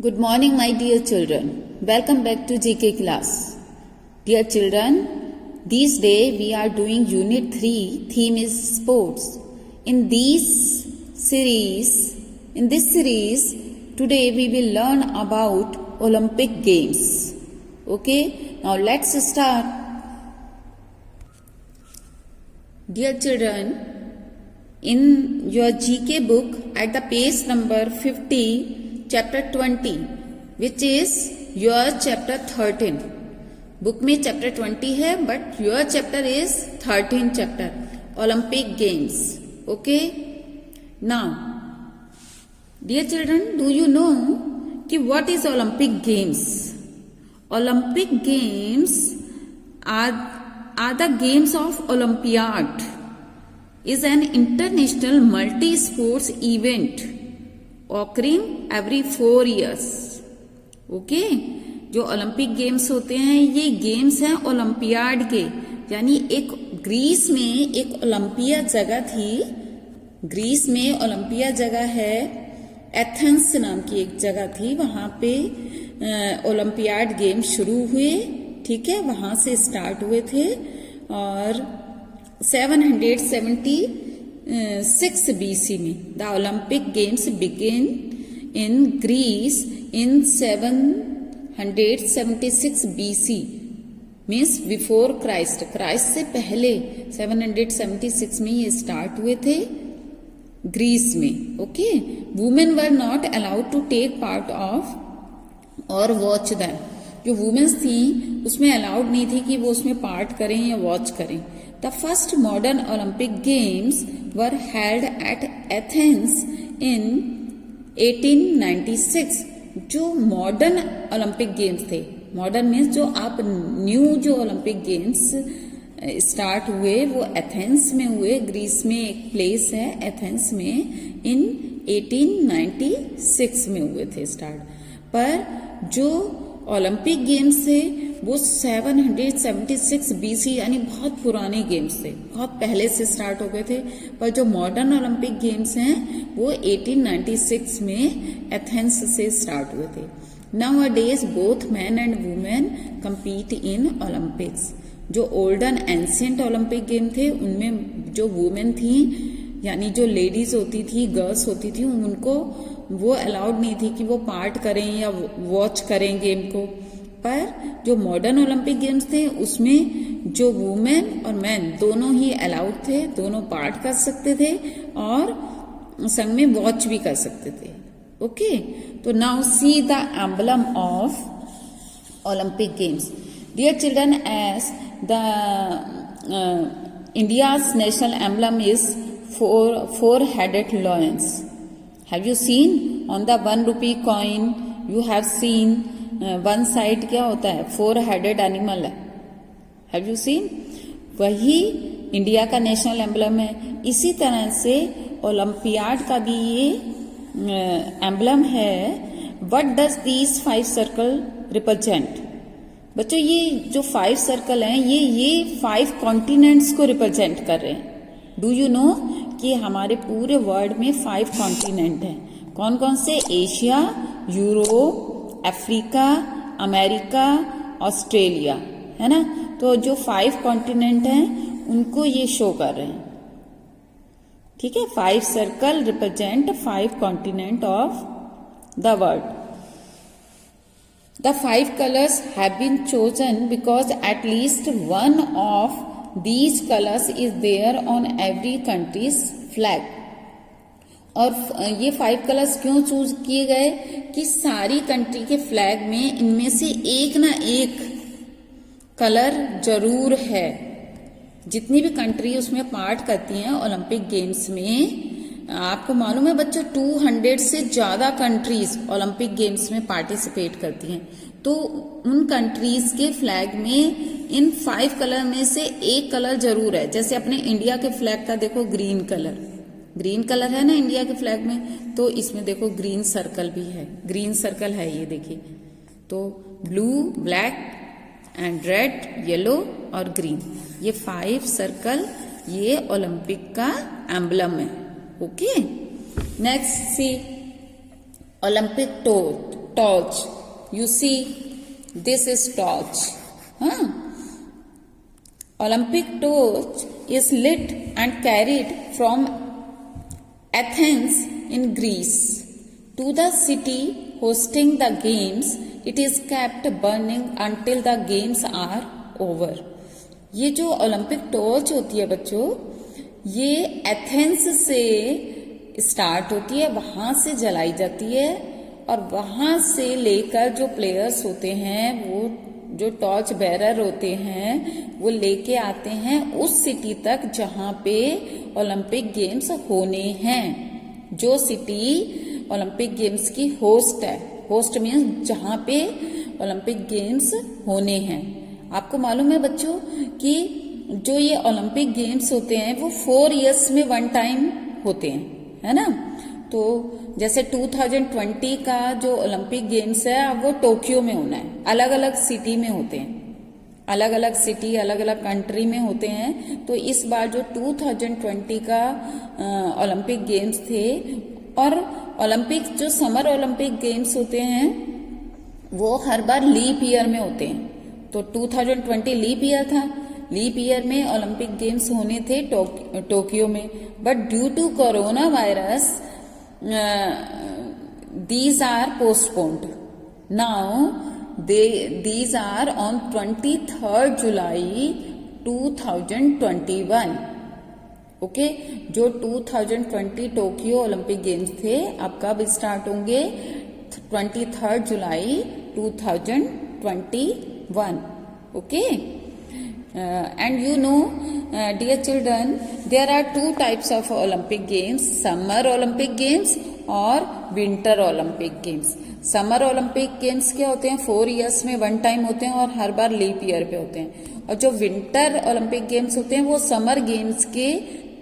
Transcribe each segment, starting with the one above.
Good morning, my dear children. Welcome back to GK class. Dear children, this day we are doing Unit 3, theme is sports. In this series, today we will learn about Olympic Games. Okay, now let's start. Dear children, in your GK book at the page number 50, chapter 20, which is your chapter 13. Book में chapter 20 है, but your chapter is 13 chapter Olympic games. Okay, now dear children, do you know कि what is Olympic games? Olympic games are the games of Olympiad is an international multi-sports event occurring every 4 years. Okay, जो Olympic games होते हैं ये games हैं olympiad के, यानी एक Greece में एक ओलंपिया जगह थी. ग्रीस में ओलंपिया जगह है, एथेंस नाम की एक जगह थी, वहां पे ओलंपियाड गेम शुरू हुए. ठीक है, वहां से स्टार्ट हुए थे और 776 BC में the Olympic games begin in Greece in 776 BC means before Christ. Christ से पहले 776 में ये स्टार्ट हुए थे ग्रीस में. Okay, women were not allowed to take part of or watch them. जो वुमेन्स थी उसमें अलाउड नहीं थी कि वो उसमें पार्ट करें या वॉच करें. The first modern Olympic Games were held at Athens in 1896. जो मॉडर्न ओलंपिक गेम्स थे, मॉडर्न मीन्स जो आप न्यू जो ओलंपिक गेम्स स्टार्ट हुए वो एथेंस में हुए. ग्रीस में एक प्लेस है एथेंस में, इन 1896 में हुए थे स्टार्ट. पर जो ओलंपिक गेम्स थे वो 776 BC यानी बहुत पुराने गेम्स थे, बहुत पहले से स्टार्ट हो गए थे. पर जो मॉडर्न ओलंपिक गेम्स हैं वो 1896 में एथेंस से स्टार्ट हुए थे. Now a days both man and women compete in Olympics. जो ओल्डन एंशिएंट ओलंपिक गेम थे उनमें जो वुमेन थी यानी जो लेडीज होती थी, गर्ल्स होती थी, उनको वो अलाउड नहीं थी कि वो पार्ट करें या वॉच करें गेम को. पर जो मॉडर्न ओलंपिक गेम्स थे उसमें जो वुमेन और मैन दोनों ही अलाउड थे, दोनों पार्ट कर सकते थे और संग में वॉच भी कर सकते थे. ओके, तो now see the emblem of Olympic games. Dear children, as the India's national emblem is four-headed lions. Have you seen on the 1 rupee coin? You have seen one side क्या होता है, 4-headed एनिमल है. Have you seen? वही India का national emblem है. इसी तरह से ओलंपियाड का भी ये एम्बलम है. What does these 5 circle represent? बच्चों, ये जो 5 सर्कल हैं ये 5 कॉन्टिनेंट्स को रिप्रेजेंट कर रहे हैं. डू यू नो कि हमारे पूरे वर्ल्ड में 5 कॉन्टिनेंट हैं. कौन कौन से? Asia, Europe, Africa, America, Australia, है ना. तो जो 5 कॉन्टिनेंट हैं उनको ये शो कर रहे हैं. ठीक है, 5 circle represent 5 continent of the world. The 5 colours have been chosen because at least one of these colors is there on every country's flag. और ये 5 कलर्स क्यों चूज किए गए कि सारी कंट्री के फ्लैग में इनमें से एक ना एक कलर जरूर है. जितनी भी कंट्री उसमें पार्ट करती हैं ओलंपिक गेम्स में, आपको मालूम है बच्चों 200 से ज्यादा कंट्रीज ओलंपिक गेम्स में पार्टिसिपेट करती हैं. तो उन कंट्रीज के फ्लैग में इन 5 कलर में से एक कलर जरूर है. जैसे अपने इंडिया के फ्लैग का देखो ग्रीन कलर है ना इंडिया के फ्लैग में, तो इसमें देखो ग्रीन सर्कल भी है. ग्रीन सर्कल है ये देखिए. तो blue, black and red, yellow और ग्रीन, ये 5 सर्कल ये ओलंपिक का एम्बलम है. Okay, next see Olympic torch. You see, this is torch. Olympic torch is lit and carried from Athens in Greece to the city hosting the games. It is kept burning until the games are over. ये जो Olympic torch होती है बच्चों, ये Athens से start होती है, वहां से जलाई जाती है और वहां से लेकर जो प्लेयर्स होते हैं, वो जो टॉर्च बेरर होते हैं, वो लेके आते हैं उस सिटी तक जहां पे ओलंपिक गेम्स होने हैं। जो सिटी ओलंपिक गेम्स की होस्ट है, होस्ट मीन्स जहां पे ओलंपिक गेम्स होने हैं। आपको मालूम है बच्चों कि जो ये ओलंपिक गेम्स होते हैं वो 4 years में 1 time होते हैं, है ना। तो जैसे 2020 का जो ओलंपिक गेम्स है अब वो टोक्यो में होना है। अलग अलग सिटी में होते हैं, अलग अलग सिटी अलग अलग कंट्री में होते हैं। तो इस बार जो 2020 का ओलंपिक गेम्स थे, और ओलंपिक जो समर ओलंपिक गेम्स होते हैं वो हर बार लीप ईयर में होते हैं। तो 2020 लीप ईयर था, लीप ईयर में ओलंपिक गेम्स होने थे टोक्यो में, but due to corona virus these are postponed. Now these are on 23rd July 2021. Okay, जो 2020 टोक्यो ओलंपिक गेम्स थे अब कब स्टार्ट होंगे? 23rd July 2021. Okay, and you know, dear children, there are 2 types of Olympic games, summer Olympic games और winter Olympic games. Summer Olympic games क्या होते हैं? 4 years में 1 time होते हैं और हर बार लीप ईयर पे होते हैं। और जो विंटर ओलंपिक गेम्स होते हैं वो समर गेम्स के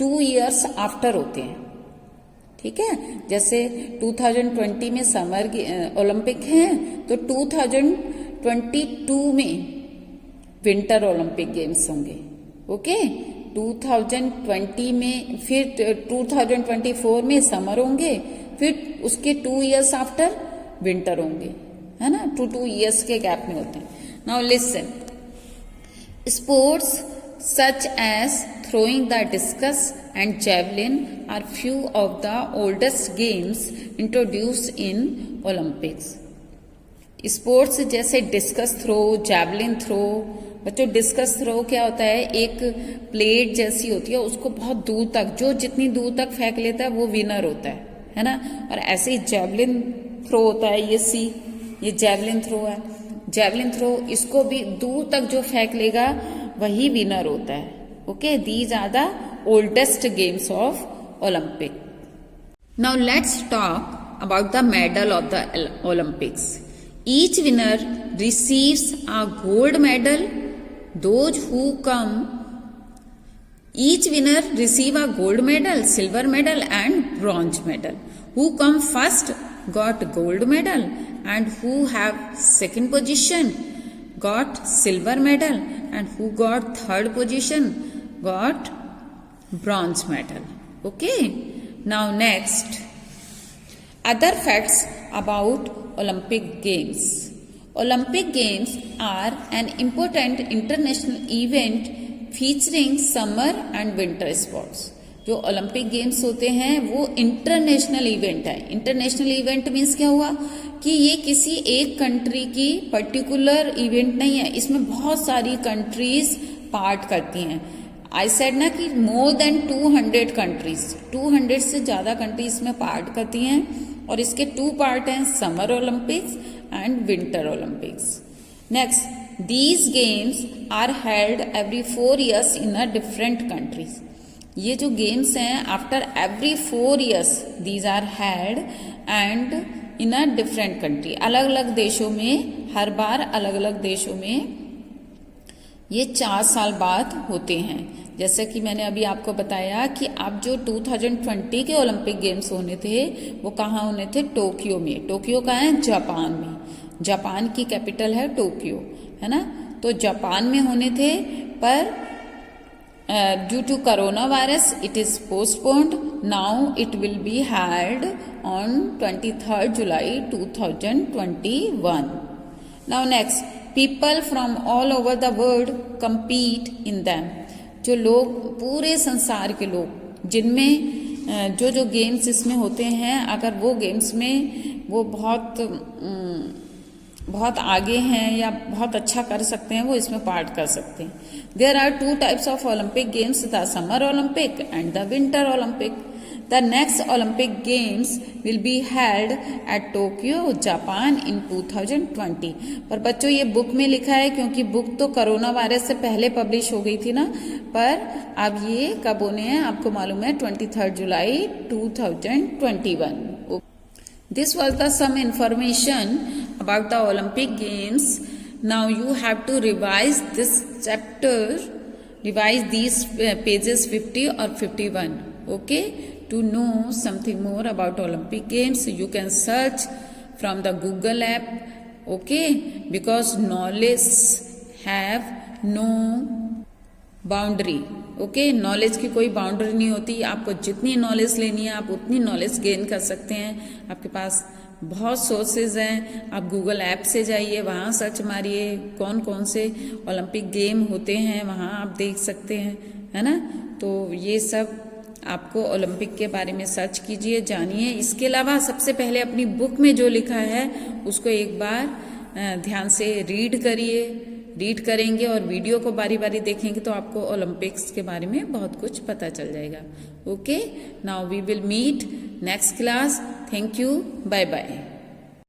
2 years आफ्टर होते हैं। ठीक है, जैसे 2020 में समर ओलंपिक हैं तो 2022 में विंटर ओलंपिक गेम्स होंगे। ओके, 2020 में, फिर 2024 में समर होंगे, फिर उसके 2 years आफ्टर विंटर होंगे, है ना। 2 years के गैप में होते हैं। Now listen, sports such as throwing the discus and javelin are few of the oldest games introduced in Olympics. Sports जैसे डिस्कस थ्रो, जैवलिन थ्रो। बच्चों डिस्कस थ्रो क्या होता है? एक प्लेट जैसी होती है, उसको बहुत दूर तक, जो जितनी दूर तक फेंक लेता है वो विनर होता है ना। और ऐसे ही जैवलिन थ्रो होता है, ये जैवलिन थ्रो है। जैवलिन थ्रो, इसको भी दूर तक जो फेंक लेगा वही विनर होता है। Okay, these are the oldest games of Olympic. Now let's talk about the medal of the Olympics. Each winner receives a gold medal. Those who come, each winner receive a gold medal, silver medal and bronze medal. Who come first got gold medal, and who have second position got silver medal, and who got third position got bronze medal. Okay, now next, other facts about Olympic Games. Olympic Games are an important international event featuring summer and winter sports. जो Olympic games होते हैं वो international event है। International event means क्या हुआ कि ये किसी एक कंट्री की पर्टिकुलर इवेंट नहीं है, इसमें बहुत सारी कंट्रीज पार्ट करती हैं। आई सेड ना कि मोर देन 200 कंट्रीज, 200 से ज्यादा कंट्रीज में पार्ट करती हैं। और इसके 2 पार्ट हैं, summer Olympics and winter Olympics. Next, these games are held every 4 years in a different countries. ये जो गेम्स हैं after every 4 years these are held and in a different country. अलग अलग देशों में, हर बार अलग अलग देशों में ये 4 साल बाद होते हैं। जैसे कि मैंने अभी आपको बताया कि अब जो 2020 के ओलंपिक गेम्स होने थे वो कहाँ होने थे? टोक्यो में। टोक्यो कहाँ है? जापान में। जापान की कैपिटल है टोक्यो, है ना। तो जापान में होने थे, पर due to corona virus it is postponed. now it will be held on 23rd July 2021. Now next, people from all over the world compete in them. जो लोग, पूरे संसार के लोग, जिनमें जो गेम्स इसमें होते हैं, अगर वो गेम्स में वो बहुत आगे हैं या बहुत अच्छा कर सकते हैं, वो इसमें पार्ट कर सकते हैं. There are 2 types of Olympic games, the summer Olympic and the winter Olympic. The next Olympic games will be held at Tokyo, Japan in 2020. पर बच्चों ये बुक में लिखा है, क्योंकि बुक तो कोरोना वायरस से पहले पब्लिश हो गई थी ना, पर अब ये कब होने हैं आपको मालूम है, 23rd July 2021. This was the some information about the Olympic Games. Now you have to revise this chapter, revise these pages 50 or 51. Okay? To know something more about Olympic Games, you can search from the Google app. Okay? Because knowledge have no boundary. Okay, knowledge की कोई boundary नहीं होती. आपको जितनी knowledge लेनी है आप उतनी नॉलेज गेन कर सकते हैं. आपके पास बहुत सोर्सेज हैं. आप गूगल ऐप से जाइए, वहाँ सर्च मारिए कौन कौन से ओलंपिक गेम होते हैं, वहाँ आप देख सकते हैं, है ना. तो ये सब आपको ओलंपिक के बारे में सर्च कीजिए, जानिए. इसके अलावा सबसे पहले अपनी बुक में जो लिखा है उसको एक बार ध्यान से रीड करिए. रीड करेंगे और वीडियो को बारी बारी देखेंगे तो आपको ओलंपिक्स के बारे में बहुत कुछ पता चल जाएगा. Okay, now we will meet next class. Thank you, bye bye.